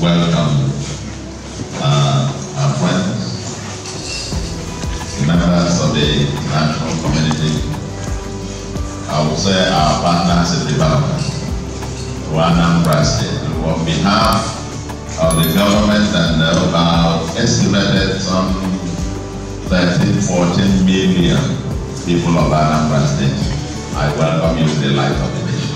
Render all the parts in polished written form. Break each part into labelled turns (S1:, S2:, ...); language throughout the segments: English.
S1: welcome our friends, members of the international community, I would say our partners in development, to Anambra State. On behalf of the government and about estimated some 13-14 million people of Anambra State, I welcome you to the light of the nation.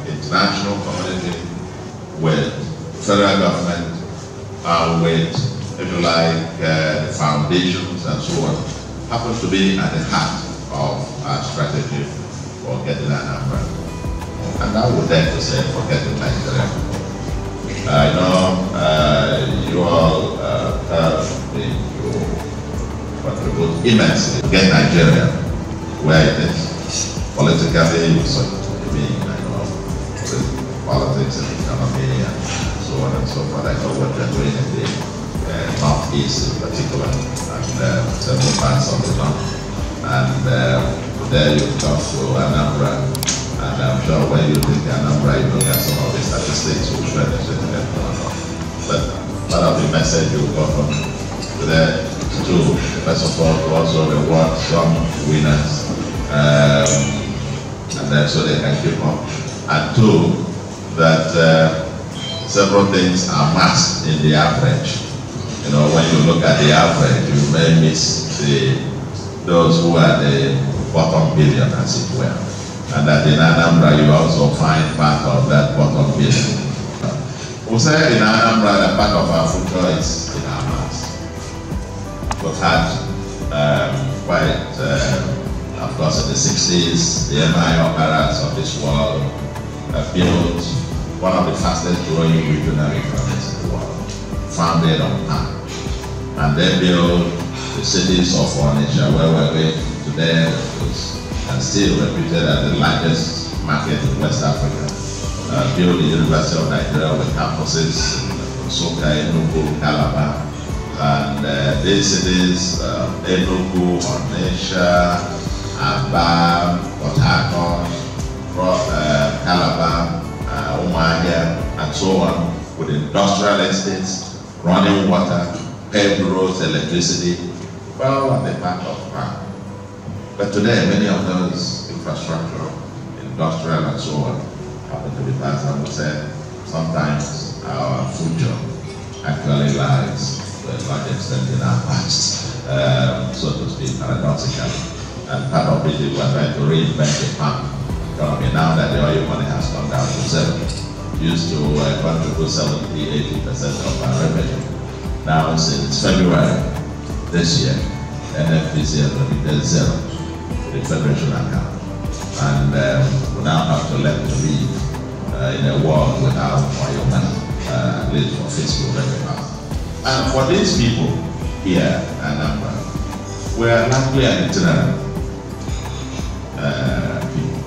S1: International community with federal government, with, if you like, the foundations and so on, happens to be at the heart of our strategy for getting Anambra. And I would dare to say for getting Nigeria. I know you all contribute immensely to get Nigeria where it is. Politically, so politics and economy and so on and so forth. I know what they're doing in the Northeast in particular and several parts of the North. And there you come to Anambra, and I'm sure when you think Anambra, you look at some of the statistics which were going on. But part of the message you got from today is to, first of all, to also reward some winners, and then so they can keep up. And two, that several things are masked in the average. You know, when you look at the average, you may miss those who are the bottom billion, as it were. And that in Anambra, you also find part of that bottom billion. We say in Anambra that part of our future is in our mouths. We've had quite, of course, in the 60s, the MI operas of this world built one of the fastest growing regional economies in the world, founded on palm. And they built the cities of Onitsha, where we're going today, and still reputed as the largest market in West Africa. Built the University of Nigeria with campuses in Soka, Enugu, Calabar. And these cities, Enugu, Onitsha, Aba, Port Harcourt, Calabar, Umuahia, and so on, with industrial estates, running water, paved roads, electricity, well on the back of farm. But today, many of those infrastructure, industrial and so on, happen to be passed. I would say sometimes our future actually lies to a large extent in our past, so to speak, paradoxically. And part of it is we're trying to reinvent the farm economy now that the oil money has come down to 7. Used to contribute 70–80% of our revenue. Now since February this year, NFPC has remitted 0 to the Federation account. And we now have to learn to live in a world without oil money, at least for fiscal revenue. And for these people here in Anambra, we are largely an itinerant people.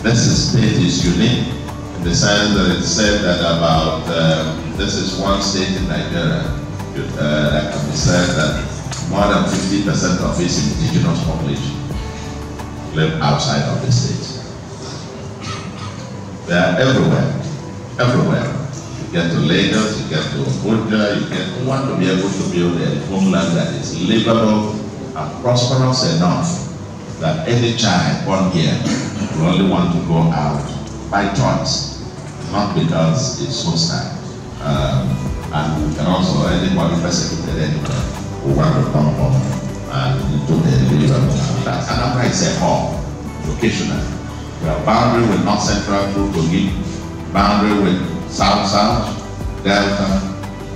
S1: The This state is unique in the sense that it's said that about, this is one state in Nigeria that can be said that more than 50% of its indigenous population live outside of the state. They are everywhere, everywhere. You get to Lagos, you get to Abuja, you want to be able to build a homeland that is livable and prosperous enough that any child born here will only want to go out by choice, not because it's hostile. And we can also, anybody persecuted anywhere who want to come home and into the livable habitat. Anambra is a hub, locational. We have boundary with North Central through Kogi, boundary with South, Delta,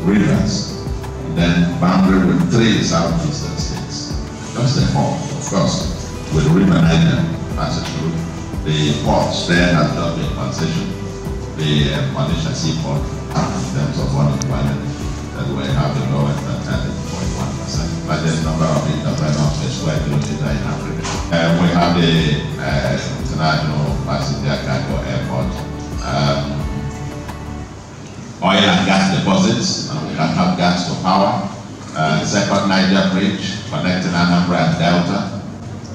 S1: rivers, and then boundary with 3 southeastern states. Just a hub, of course, with River Niger passing through. The ports there has not been concession. The Malaysia seaport, in terms of unemployment, that we have the lowest at 30.1%. Largest number of entrepreneurs per square kilometer in Africa. We have the international passenger cargo airport, oil and gas deposits, and we can have gas to power. Second Niger Bridge connecting Anambra and Delta.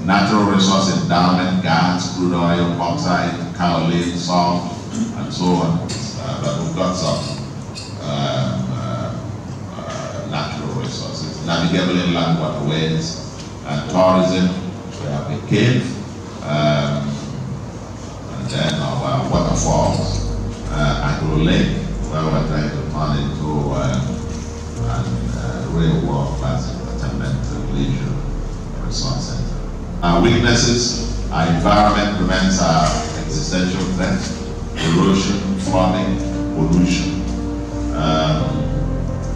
S1: Natural resource endowment, gas, crude oil, bauxite, kaolin, salt, and so on. But we've got some natural resources. Navigable inland waterways, and tourism. We have a cave, and then our waterfalls, Agro Lake, where we're trying to turn into a real world-class entertainment and leisure resort center. Our weaknesses, our environment remains our existential threat: erosion, flooding, pollution,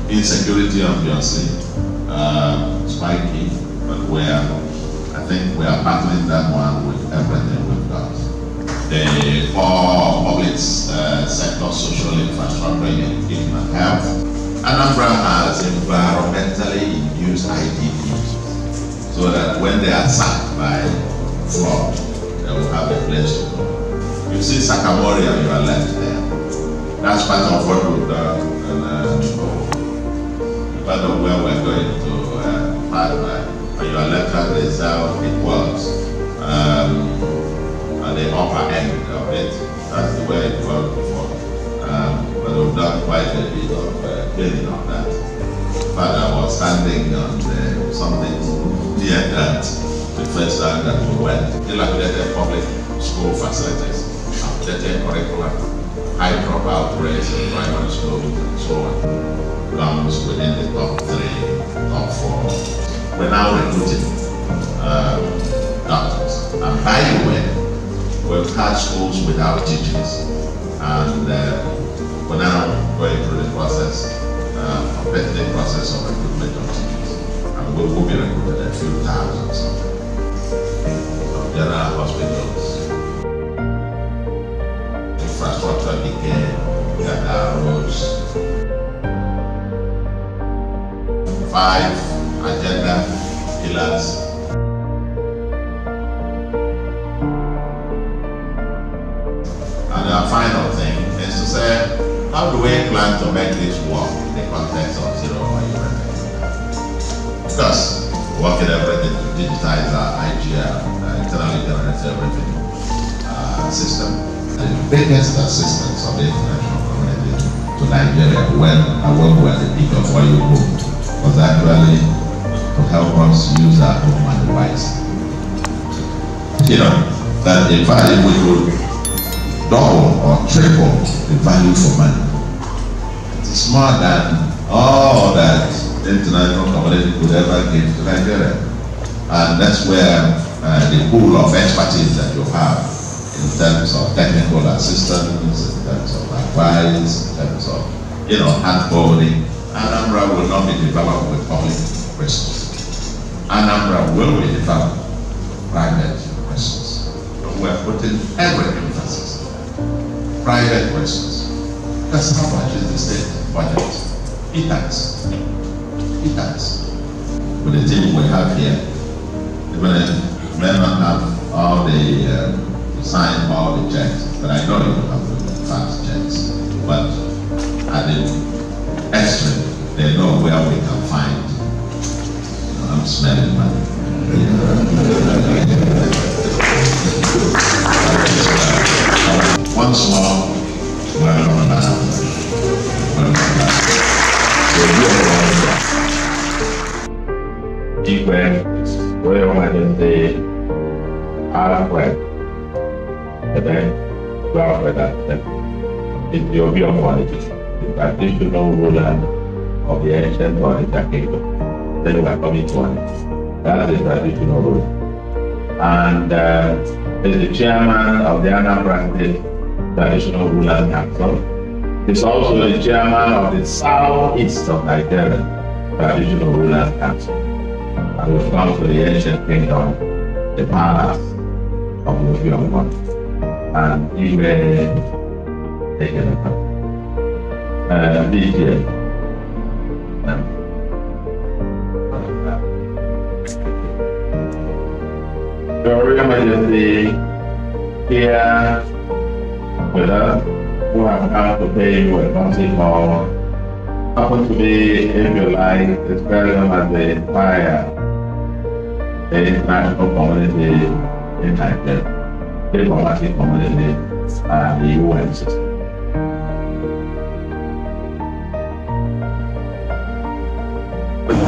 S1: insecurity, obviously, spiky, but I think we are battling that one with everything we've got. The poor public sector social infrastructure in human health. Anambra has environmentally induced IDPs, so that when they are sacked by flood, they will have a place to go. You see Sakamoria, you are left there. That's part of what we've done, and part of where we're going to partner. When you are left at the south, it was at the upper end of it. That's the way it was before. But we've done quite a bit of cleaning of that. But I was standing on something near that the first time that we went. Dilapidated public school facilities, outdated curriculum, high dropout rates in primary school, and so on. Comes within the top 3, top 4. We're now recruiting doctors. And by the way, we've had schools without teachers. And we're now going through the process, competitive process of recruitment of teachers. And we will be recruited a few thousands of general hospitals. Infrastructure decay, we got our roads. 5 agenda pillars. And our final thing is to say, how do we plan to make this work in the context of zero value revenue? Of course, working everything to digitize our IGR, internally generated revenue system. The biggest assistance of the international community to Nigeria when we were at the peak of oil boom was actually to help us use our own money wisely. You know, that in fact if we could double or triple the value for money, it's more than all that the international community could ever give to Nigeria. And that's where the pool of expertise that you have in terms of technical assistance, in terms of advice, in terms of, hand-holding, Anambra will not be developed with public resources. Anambra will be developed with private resources. But we're putting every emphasis on private resources. That's how much is the state budget. It has. With the team we have here, even if we may not have all the sign all the checks, but I know you have to fast checks. But at the extreme, they know where we can find. I'm smelling money. Once more, the traditional ruler of the ancient body, then we are coming to one. That's the traditional ruler. And is the chairman of the Anambra State Traditional Rulers Council. He's also the chairman of the Southeast of Nigeria Traditional Rulers Council. And we've come to the ancient kingdom, the palace of Obioma. And he may take it up. DJ. Your Majesty here with us, who have come to pay you a concert hall, happen to be, if you like, describe them as the entire international community in Nigeria, the diplomatic community, and the UN system.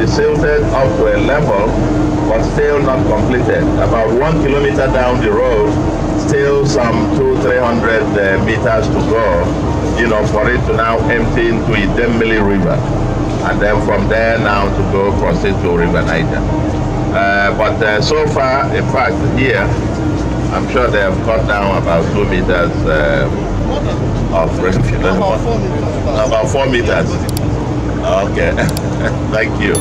S1: Silted up to a level, but still not completed. About 1 kilometer down the road, still some 200-300 meters to go, for it to now empty into Idemmili River. And then from there now to go proceed to River Niger. But so far, in fact, here, I'm sure they have cut down about 2 meters of rescue. About 4 meters. Okay, thank you.